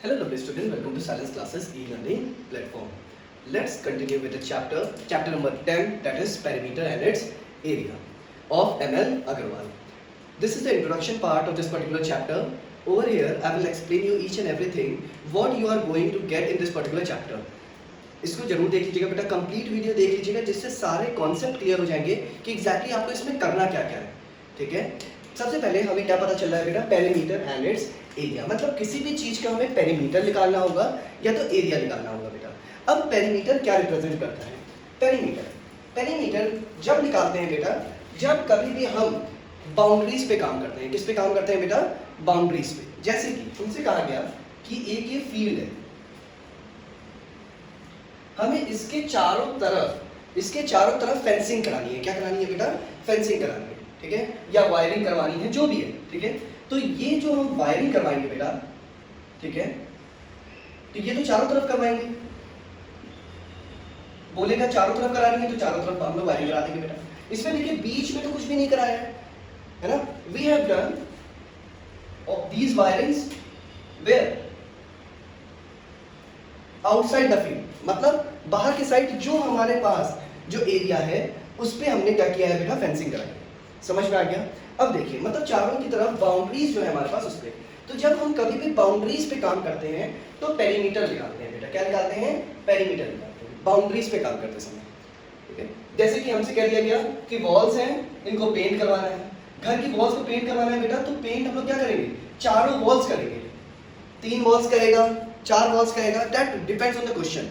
Hello lovely students, welcome to Silence Classes e-learning platform. Let's continue with the chapter number 10, that is perimeter and its area of ML Agarwal. This is the introduction part of this particular chapter. Over here I will explain you each and everything what you are going to get in this particular chapter. इसको जरूर देख लीजिएगा बेटा, complete video देख लीजिएगा जिससे सारे concept clear हो जाएंगे कि एग्जैक्टली आपको इसमें करना क्या क्या है. ठीक है, सबसे पहले हमें क्या पता चल रहा है बेटा, पेरीमीटर एंड इट्स एरिया. मतलब किसी भी चीज का हमें पेरीमीटर निकालना होगा या तो एरिया निकालना होगा बेटा. अब पेरीमीटर क्या रिप्रेजेंट करता है? पेरीमीटर जब निकालते हैं बेटा, जब कभी भी हम बाउंड्रीज पे काम करते हैं. किस पे काम करते हैं बेटा? बाउंड्रीज पे. जैसे कि तुमसे कहा गया कि एक ये फील्ड है, हमें इसके चारों तरफ फेंसिंग करानी है. क्या करानी है बेटा? फेंसिंग करानी है. ठीक है, या वायरिंग करवानी है, जो भी है. ठीक है, तो ये जो हम वायरिंग करवाएंगे बेटा, ठीक है, तो ये तो चारों तरफ करवाएंगे. बोलेगा चारों तरफ करानी है तो चारों तरफ हम लोग वायरिंग करा देंगे बेटा. इसमें देखिए बीच में तो कुछ भी नहीं कराया है ना. We have done these wirings where outside the field. मतलब बाहर की साइड जो हमारे पास जो एरिया है उस पे हमने क्या किया है बेटा? फेंसिंग कराई है. समझ में आ गया? अब देखिए, मतलब चारों की तरफ बाउंड्रीज जो है हमारे पास उस पे. तो जब हम कभी भी बाउंड्रीज पे काम करते हैं तो पेरीमीटर निकालते हैं बेटा. क्या निकालते हैं? पेरीमीटर निकालते हैं बाउंड्रीज पे काम करते समय. ठीक है, जैसे कि हमसे कह दिया गया कि वॉल्स हैं, इनको पेंट करवाना है. घर की वॉल्स को पेंट करवाना है बेटा, तो पेंट हम लोग क्या करेंगे? चारों वॉल्स करेंगे. 3 वॉल्स करेगा, 4 वॉल्स करेगा, that depends on the question.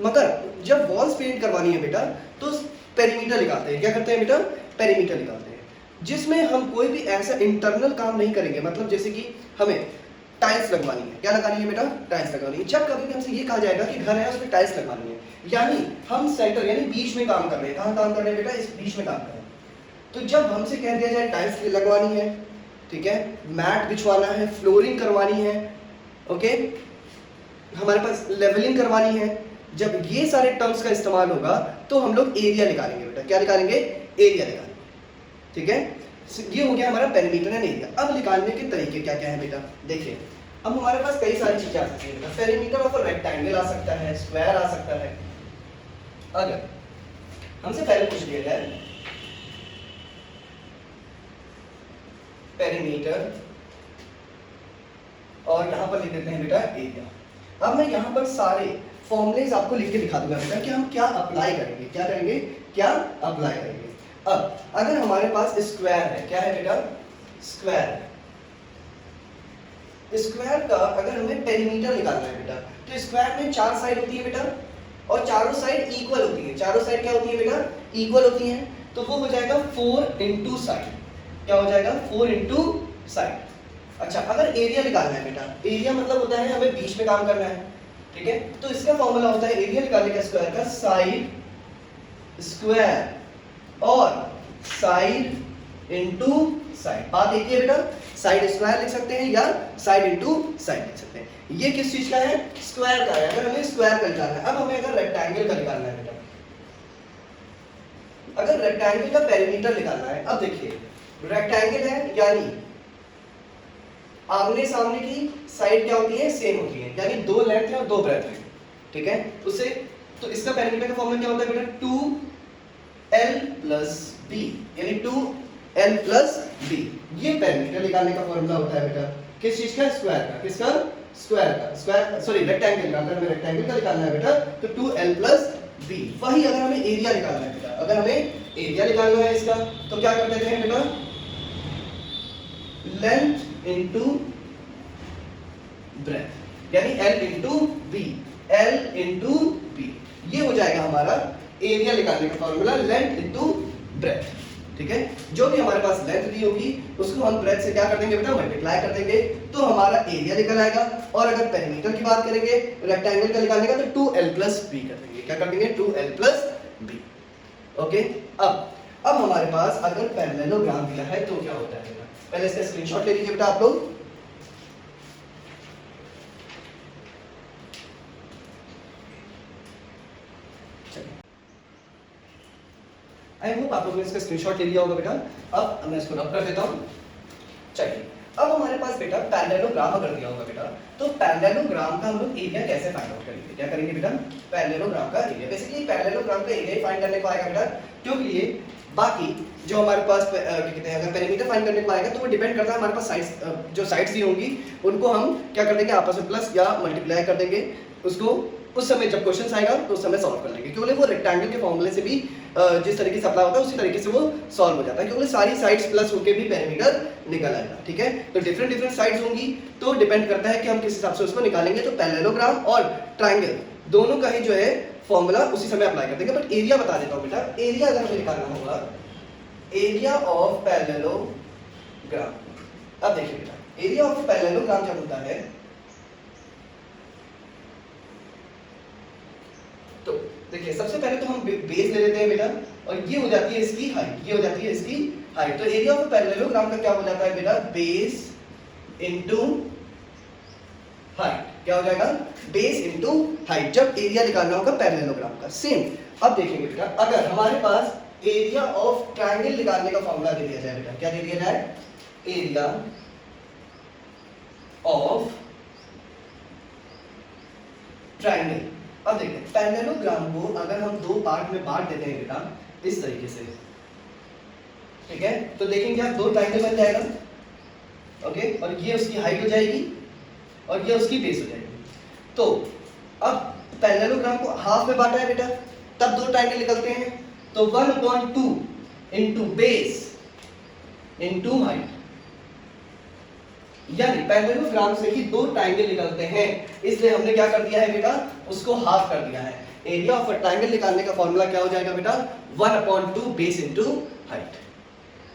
मगर जब वॉल्स पेंट करवानी है बेटा तो पेरीमीटर निकालते हैं. क्या करते हैं बेटा? पेरीमीटर निकालते हैं, जिसमें हम कोई भी ऐसा इंटरनल काम नहीं करेंगे. मतलब जैसे कि हमें टाइल्स लगवानी है. क्या लगानी है बेटा? टाइल्स लगवानी है. जब कभी भी हमसे ये कहा जाएगा कि घर है उसमें टाइल्स लगवानी है, यानी हम सेंटर यानी बीच में काम कर रहे हैं. कहाँ काम कर रहे हैं बेटा? इस बीच में काम कर रहे हैं. तो जब हमसे कह दिया जाए टाइल्स लगवानी है, ठीक है, मैट बिछवाना है, फ्लोरिंग करवानी है, ओके, हमारे पास लेवलिंग करवानी है, जब ये सारे टर्म्स का इस्तेमाल होगा तो हम लोग एरिया निकालेंगे बेटा. क्या निकालेंगे? एरिया निकालेंगे. ठीक है, ये हो गया हमारा पेरीमीटर एंड एरिया. अब निकालने के तरीके क्या क्या है बेटा? देखिए, अब हमारे पास कई सारी चीजें आ सकती है बेटा. पेरीमीटर ऑफ अ रेक्टेंगल आ सकता है, स्क्वायर आ सकता है. अगर हमसे पहले पूछ लिया जाए पेरीमीटर और यहां पर लिख देते हैं बेटा एरिया. अब मैं यहां पर सारे फॉर्मूलेज आपको लिख के दिखा दूंगा बेटा कि हम क्या अप्लाई करेंगे. क्या करेंगे? क्या अप्लाई करेंगे. अब अगर हमारे पास स्क्वायर है, क्या है बेटा? स्क्वायर है. स्क्वायर का अगर हमें पेरीमीटर निकालना है बेटा, तो स्क्वायर में 4 साइड होती है बेटा और चारों साइड इक्वल होती है. चारों साइड क्या होती है बेटा? इक्वल होती हैं. तो वो हो जाएगा 4 इंटू साइड. क्या हो जाएगा? 4 इंटू साइड. अच्छा, अगर एरिया निकालना है बेटा, एरिया मतलब होता है हमें बीच में काम करना है. ठीक है, तो इसका फॉर्मूला होता है एरिया निकालने का स्क्वायर का साइड स्क्वायर और साइड इनटू साइड. बात एक ही है बेटा, साइड स्क्वायर लिख सकते हैं या साइड इनटू साइड लिख सकते हैं. ये किस चीज का है? स्क्वायर का है. अगर हमें स्क्वायर का निकालना है. अब हमें अगर रेक्टेंगल का निकालना है बेटा, अगर रेक्टेंगल का पेरीमीटर निकालना है. अब देखिए, रेक्टेंगल है यानी आमने सामने की साइड क्या होती है? सेम होती है, यानी 2 लेंथ है और 2 ब्रेथ है. ठीक है, उससे तो इसका पेरीमीटर का फॉर्मूला क्या होता है बेटा? 2l प्लस b, यानी 2l प्लस b. ये पेरीमीटर निकालने का फॉर्मूला होता है बेटा. किस चीज का? स्क्वायर का. किसका? स्क्वायर का. स्क्वायर सॉरी रेक्टेंगल का. अगर हमें रेक्टेंगल का निकालना है बेटा तो 2l प्लस b. वही अगर हमें एरिया निकालना है बेटा, अगर हमें एरिया निकालना है इसका, तो क्या कर देते हैं बेटा? लेंथ इनटू ब्रेथ, यानी l into b. l into b, ये हो जाएगा हमारा एरिया निकालने का फॉर्मूला, लेंथ इनटू ब्रेथ. ठीक है, जो भी हमारे पास लेंथ दी होगी उसको हम ब्रेथ से क्या कर देंगे बेटा? मल्टीप्लाई कर देंगे, तो हमारा एरिया निकल आएगा. और अगर पेरीमीटर की बात करेंगे रेक्टेंगल का निकालने का, तो 2l प्लस b कर देंगे. क्या कर देंगे? 2l plus b. ओके, अब हमारे पास अगर पैरेललोग्राम दिया है तो क्या होता है बेटा? पहले इसका स्क्रीनशॉट ले लीजिए बेटा आप लोग. आई होप आप लोगों ने इसका स्क्रीनशॉट ले लिया होगा बेटा. अब मैं इसको रब कर देता हूं. चलिए, अब हमारे पास बेटा पैरेललोग्राम अगर दिया होगा बेटा, तो पैरेललोग्राम का हम लोग एरिया कैसे फाइंड आउट करेंगे? क्या करेंगे बेटा? पैरेललोग्राम का एरिया। बेसिकली पैरेललोग्राम का एरिया फाइंड करने को आएगा बेटा, क्योंकि ये बाकी जो हमारे पास क्या कहते हैं, अगर पेरीमीटर फाइंड करने को आएगा तो वो डिपेंड करता है हमारे पास साइड्स, जो साइड्स दी होंगी उनको हम क्या कर देंगे, आपस में प्लस या मल्टीप्लाई कर देंगे। उसको उस समय जब क्वेश्चन आएगा तो उस समय सॉल्व कर लेंगे, क्योंकि वो रेक्टेंगल के फॉर्मूले से भी जिस तरीके से अप्लाई होता है उसी तरीके से वो सॉल्व हो जाता है, क्योंकि सारी साइड्स प्लस होके भी पेरीमीटर निकल आएगा। ठीक है, तो डिफरेंट साइड्स होंगी तो डिपेंड करता है कि हम किस हिसाब से उसको निकालेंगे। तो पैरेललोग्राम और ट्रायंगल दोनों का ही जो है फॉर्मूला उसी समय अप्लाई कर देंगे। बट एरिया बता देता हूँ बेटा, एरिया अगर हमें निकालना होगा, एरिया ऑफ पैरेललोग्राम। अब देखिए बेटा, एरिया ऑफ पैरेललोग्राम जब होता है तो देखिए सबसे पहले तो हम बेस ले लेते हैं बेटा, और ये हो जाती है इसकी हाइट, ये हो जाती है इसकी हाइट। तो एरिया ऑफ पैरेललोग्राम का क्या हो जाता है बेटा? Base into height. क्या हो जाएगा? बेस इनटू हाइट, जब एरिया निकालना होगा पैरेललोग्राम का। सेम अब देखेंगे बेटा, अगर हमारे पास एरिया ऑफ ट्रायंगल निकालने का फॉर्मूला दे दिया जाए बेटा, क्या दे दिया जाए? Area of triangle. अब देखिए पैरेललोग्राम को अगर हम दो पार्ट में बांट देते हैं बेटा इस तरीके से, ठीक है, तो देखेंगे आप दो ट्रायंगल बन जाएगा। ओके, और ये उसकी हाइट हो जाएगी और ये उसकी बेस हो जाएगी। तो अब पैरेललोग्राम को हाफ में बांटा है बेटा, तब दो ट्रायंगल निकलते हैं। तो 1/2 इंटू बेस इंटू हाइट, यानी पैरेललोग्राम से ही दो ट्रायंगल निकलते हैं, इसलिए हमने क्या कर दिया है बेटा? उसको हाफ कर दिया है। एरिया ऑफ अ ट्रायंगल निकालने का फॉर्मूला क्या हो जाएगा बेटा? 1/2 base into height.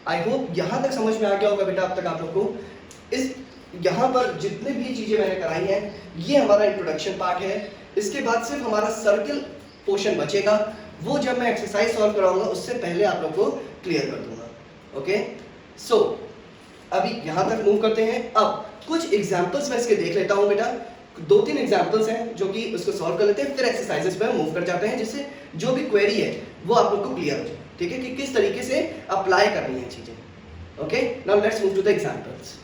I hope यहां तक समझ में आ गया होगा बेटा अब तक आप लोग को। इस यहाँ पर जितने भी चीजें मैंने कराई हैं ये हमारा इंट्रोडक्शन पार्ट है। इसके बाद सिर्फ हमारा सर्किल पोर्शन बचेगा, वो जब मैं एक्सरसाइज सॉल्व कराऊंगा उससे पहले आप लोग को क्लियर कर दूंगा। ओके, सो अभी यहाँ तक मूव करते हैं। अब कुछ एग्जाम्पल्स मैं इसके देख लेता हूँ बेटा, 2-3 एग्जाम्पल्स हैं जो कि उसको सॉल्व कर लेते हैं, फिर एक्सरसाइजेस पे मूव कर जाते हैं, जिससे जो भी क्वेरी है वो आप लोग को क्लियर हो जाए। ठीक है, कि किस तरीके से अप्लाई करनी है चीजें। Okay, now let's move to the examples.